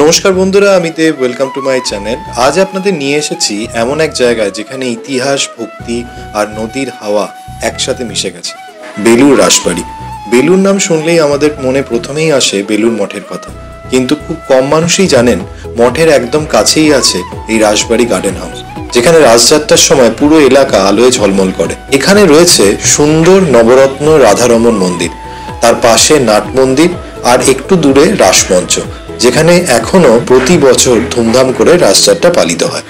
নমস্কার বন্ধুরা, আমি Dev. Welcome to my channel. আজ আপনাদের নিয়ে এসেছি এমন এক জায়গায় যেখানে ইতিহাস, ভক্তি আর নদীর হাওয়া একসাথে মিশে গেছে। বেলুড় রাসবাড়ি। বেলুড় নাম শুনলেই আমাদের মনে প্রথমেই আসে বেলুড় মঠের কথা, কিন্তু খুব কম মানুষই জানেন মঠের একদম কাছেই আছে এই রাসবাড়ি গার্ডেন হাউস, যেখানে রাসযাত্রার সময় পুরো এলাকা আলোয় ঝলমল করে। এখানে রয়েছে সুন্দর নবরত্ন রাধারমণ মন্দির, তার পাশে নাট মন্দির আর একটু দূরে রাসমঞ্চ, যেখানে এখনো প্রতি বছর ধুমধাম করে রাসযাত্রা পালিত হয়।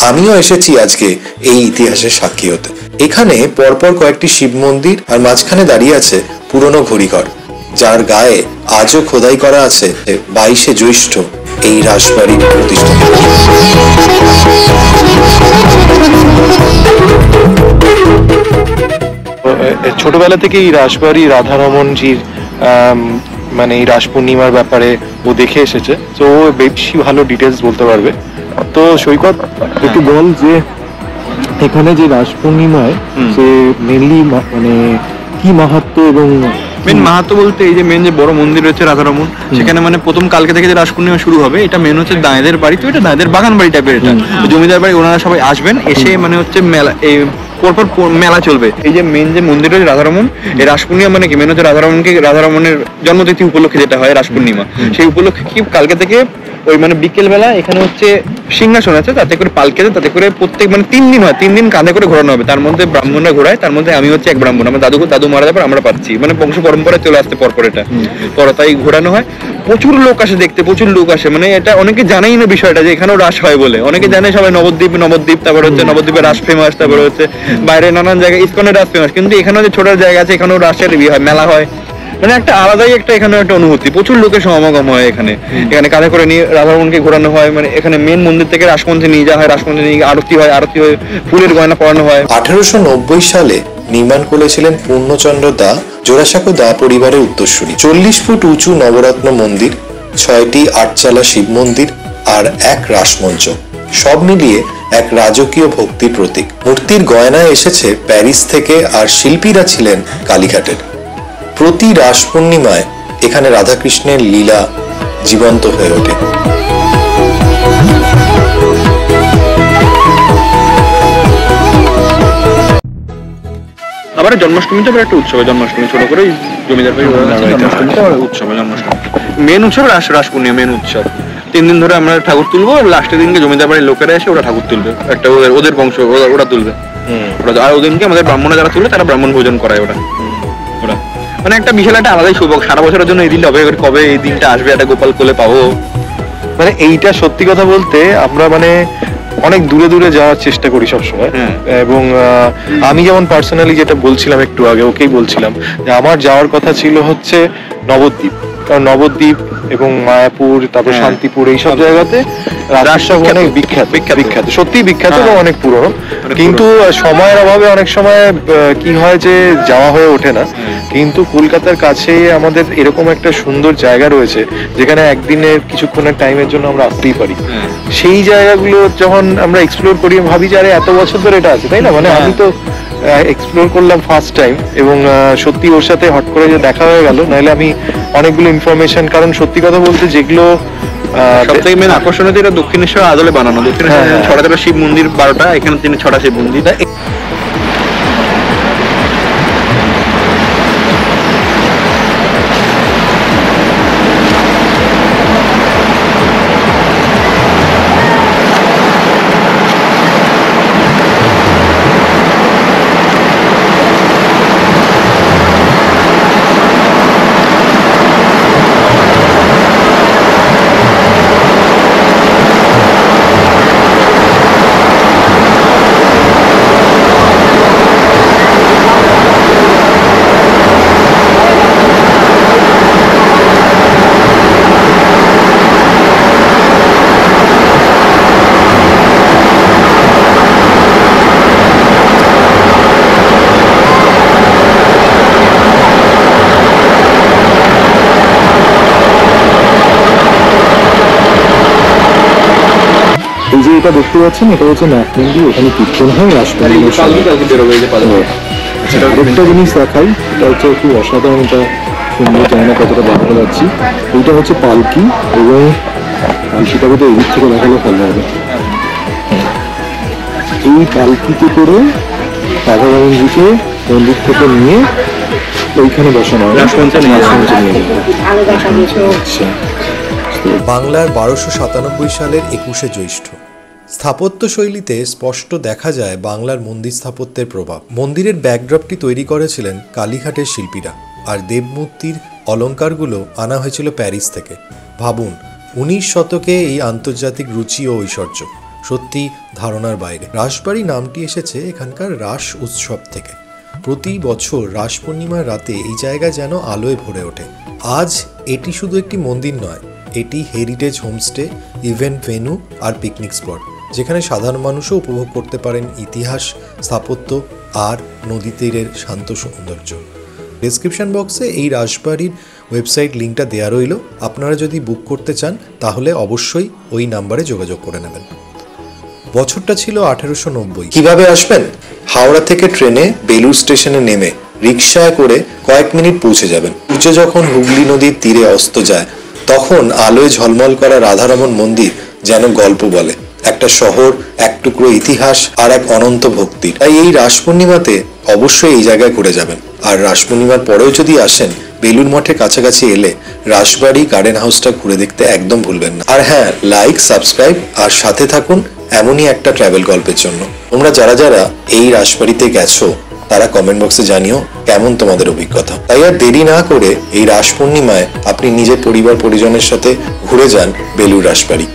আমিও এসেছি আজকে এই ইতিহাসের সাক্ষী হতে। এখানে পরপর কয়েকটি শিব মন্দির আর মাঝখানে দাঁড়িয়ে আছে পুরনো ঘড়িঘর, যার গায়ে আজও খোদাই করা আছে 22শে জ্যৈষ্ঠ এই রাসবাড়ির প্রতিষ্ঠা। ছোটবেলা থেকে এই রাসবাড়ি রাধারমণজির মানে এই রাস পূর্ণিমার ব্যাপারে ও দেখে এসেছে, তো ও বেশি ভালো ডিটেলস বলতে পারবে। তো সৈকত, একটু বল যে এখানে যে রাস পূর্ণিমায় যে মেনলি মানে কি মাহাত্ম্য, এবং মেন মাহাত্ম্য বলতে এই যে মেন যে বড় মন্দির রয়েছে রাধারমণ, সেখানে মানে প্রথম কালকে থেকে যে রাস পূর্ণিমা শুরু হবে, এটা মেন হচ্ছে দাঁয়েদের বাড়ি, তো এটা দাঁয়েদের বাগান বাড়ি টাইপের, এটা জমিদার বাড়ি। ওনারা সবাই আসবেন, এসে মানে হচ্ছে মেলা, এই পরপর মেলা চলবে। এই যে মেন যে মন্দির রয়েছে রাধারমণ, এই রাস পূর্ণিমা মানে কি মেন হচ্ছে রাধারমণের জন্মতিথি উপলক্ষে যেটা হয় রাস পূর্ণিমা, সেই উপলক্ষে কি কালকে থেকে ওই মানে বিকেল বেলা এখানে হচ্ছে সিংহাসন আছে, তাতে করে পালকিতে, তাতে করে প্রত্যেক মানে 3 দিন হয়, 3 দিন কাঁধে করে ঘোরানো হবে। তার মধ্যে ব্রাহ্মণরা ঘোরায়, তার মধ্যে আমি হচ্ছে এক ব্রাহ্মণ। আমার দাদু মারা যাবার আমরা পাচ্ছি, মানে বংশ পরম্পরায় চলে আসতে পরপর এটা তাই ঘোরানো হয়। প্রচুর লোক আসে দেখতে, প্রচুর লোক আসে, মানে এটা অনেকে জানেই না বিষয়টা যে এখানেও রাস হয় বলে। অনেকে জানে সবাই নবদ্বীপ, তারপরে হচ্ছে নবদ্বীপের রাস ফেমাস, তারপরে হচ্ছে বাইরে নানান জায়গায় ইসকনের রাস ফেমাস, কিন্তু এখানেও যে ছোট জায়গা আছে, এখানেও রাসের হয়, মেলা হয়, মানে একটা আলাদাই একটা এখানে একটা অনুভূতি। প্রচুর লোকের সমাগম হয় এখানে কাঁধে করে নিয়ে রাধারমণকে ঘোরানো হয়। মানে এখানে মেন মন্দির থেকে রাসমঞ্চে নিয়ে যাওয়া হয়, রাসমঞ্চে নিয়ে আরতি হয়, ফুলের গয়না পরানো হয়। 1890 সালে নির্মাণ করেছিলেন পূর্ণচন্দ্র দা, জোড়াসাঁকো দা পরিবারের উত্তরসূরি। 40 ফুট উঁচু নবরত্ন মন্দির, 6টি আটচালা শিব মন্দির আর এক রাসমঞ্চ, সব মিলিয়ে এক রাজকীয় ভক্তির প্রতীক। মূর্তির গয়না এসেছে প্যারিস থেকে, আর শিল্পীরা ছিলেন কালীঘাটের। প্রতি রাস পূর্ণিমায় এখানে রাধাকৃষ্ণের লীলা জীবন্ত হয়ে ওঠে। আবার জন্মাষ্টমীতে একটা উৎসব, জন্মাষ্টমী ছোট করে জমিদার বাড়ি জন্মাষ্টমীতে উৎসব, জন্মাষ্টমী মেন উৎসব, রাস পূর্ণিমা মেন উৎসব। 3 দিন ধরে আমরা ঠাকুর তুলবো, লাস্টের দিনকে জমিদার বাড়ির লোকেরা এসে ওরা ঠাকুর তুলবে, একটা ওদের বংশ ওরা তুলবে। আর ওদিনকে আমাদের ব্রাহ্মণরা যারা তুলবে তারা ব্রাহ্মণ ভোজন করায় ওরা মানে একটা বিশাল একটা আলাদাই সৌভাগ্য। সারা বছরের জন্য এই দিনটা হবে, কবে এই দিনটা আসবে একটা গোপাল কোলে পাবো। মানে এইটা সত্যি কথা বলতে আমরা মানে অনেক দূরে দূরে যাওয়ার চেষ্টা করি সবসময়, এবং আমি যেমন পার্সোনালি যেটা বলছিলাম একটু আগে, ওকেই বলছিলাম যে আমার যাওয়ার কথা ছিল হচ্ছে নবদ্বীপ, কারণ নবদ্বীপ এবং মায়াপুর, তারপর শান্তিপুর, এইসব জায়গাতে রাস অনেক বিখ্যাত, সত্যিই বিখ্যাত এবং অনেক পুরনো। কিন্তু সময়ের অভাবে অনেক সময় কি হয় যে যাওয়া হয়ে ওঠে না। কিন্তু কলকাতার কাছে আমাদের এরকম একটা সুন্দর জায়গা রয়েছে যেখানে একদিনের কিছুক্ষণের টাইমের জন্য আমরা আসতেই পারি। সেই জায়গাগুলো যখন আমরা এক্সপ্লোর করি, ভাবি যে আরে এত বছর ধরে এটা আছে, তাই না? মানে আমি তো এক্সপ্লোর করলাম ফার্স্ট টাইম, এবং সত্যি ওর সাথে হট করে যে দেখা হয়ে গেল, নাহলে আমি অনেকগুলো ইনফরমেশন, কারণ সত্যি কথা বলতে যেগুলো সবথেকে মেন আকর্ষণ হচ্ছে এটা দক্ষিণেশ্বর আদলে বানানো। দক্ষিণেশ্বর 6টা শিব মন্দির, 12টা, এখানে 6টা শিব মন্দির। এই যে এটা দেখতে পাচ্ছেন, এটা হচ্ছে নাটমন্দির, এখানে কীর্তন হয় রাসবাড়ি। আরেকটা জিনিস দেখাই, এটা হচ্ছে খুব অসাধারণ, এটা সুন্দর, জানি না কতটা দেখাতে পাচ্ছি। এইটা হচ্ছে পালকি, এবং সেটাকে তো এদিক থেকে দেখালে ভালো হবে। এই পালকিতে করে রাধারমণজিকে মন্দির থেকে নিয়ে ওইখানে বসানো হয়, রাসমঞ্চে নিয়ে আচ্ছা। বাংলার 1297 সালের 21শে জ্যৈষ্ঠ। স্থাপত্য শৈলীতে স্পষ্ট দেখা যায় বাংলার মন্দির স্থাপত্যের প্রভাব। মন্দিরের ব্যাকড্রপটি তৈরি করেছিলেন কালীঘাটের শিল্পীরা, আর দেবমূর্তির অলঙ্কারগুলো আনা হয়েছিল প্যারিস থেকে। ভাবুন, 19 শতকে এই আন্তর্জাতিক রুচি ও ঐশ্বর্য সত্যি ধারণার বাইরে। রাসবাড়ি নামটি এসেছে এখানকার রাস উৎসব থেকে। প্রতি বছর রাস পূর্ণিমার রাতে এই জায়গা যেন আলোয় ভরে ওঠে। আজ এটি শুধু একটি মন্দির নয়, এটি হেরিটেজ হোমস্টে, ইভেন্ট ভেন্যু আর পিকনিক স্পট, যেখানে সাধারণ মানুষও উপভোগ করতে পারেন ইতিহাস, স্থাপত্য আর নদী তীরের শান্ত সৌন্দর্য। ডেসক্রিপশন বক্সে এই রাসবাড়ির ওয়েবসাইট লিঙ্কটা দেওয়া রইল। আপনারা যদি বুক করতে চান তাহলে অবশ্যই ওই নাম্বারে যোগাযোগ করে নেবেন। বছরটা ছিল 1890। কিভাবে আসবেন? হাওড়া থেকে ট্রেনে বেলুড় স্টেশনে নেমে রিকশায় করে কয়েক মিনিট পৌঁছে যাবেন। সূর্য যখন হুগলি নদীর তীরে অস্ত যায় তখন আলোয় ঝলমল করা রাধারমণ মন্দির যেন গল্প বলে, একটা শহর, এক টুকরো ইতিহাস আর এক অনন্ত ভক্তির। তাই এই রাস পূর্ণিমাতে অবশ্যই এই জায়গায় ঘুরে যাবেন। আর রাস পূর্ণিমার পরেও যদি আসেন, বেলুড় মঠের কাছাকাছি এলে রাসবাড়ি গার্ডেন হাউসটা ঘুরে দেখতে একদম ভুলবেন না। আর হ্যাঁ, লাইক, সাবস্ক্রাইব আর সাথে থাকুন এমনই একটা ট্রাভেল গল্পের জন্য। তোমরা যারা যারা এই রাসবাড়িতে গেছো তারা কমেন্ট বক্সে জানিও কেমন তোমাদের অভিজ্ঞতা। তাই আর দেরি না করে এই রাস পূর্ণিমায় আপনি নিজের পরিবার পরিজনের সাথে ঘুরে যান বেলুড় রাসবাড়ি।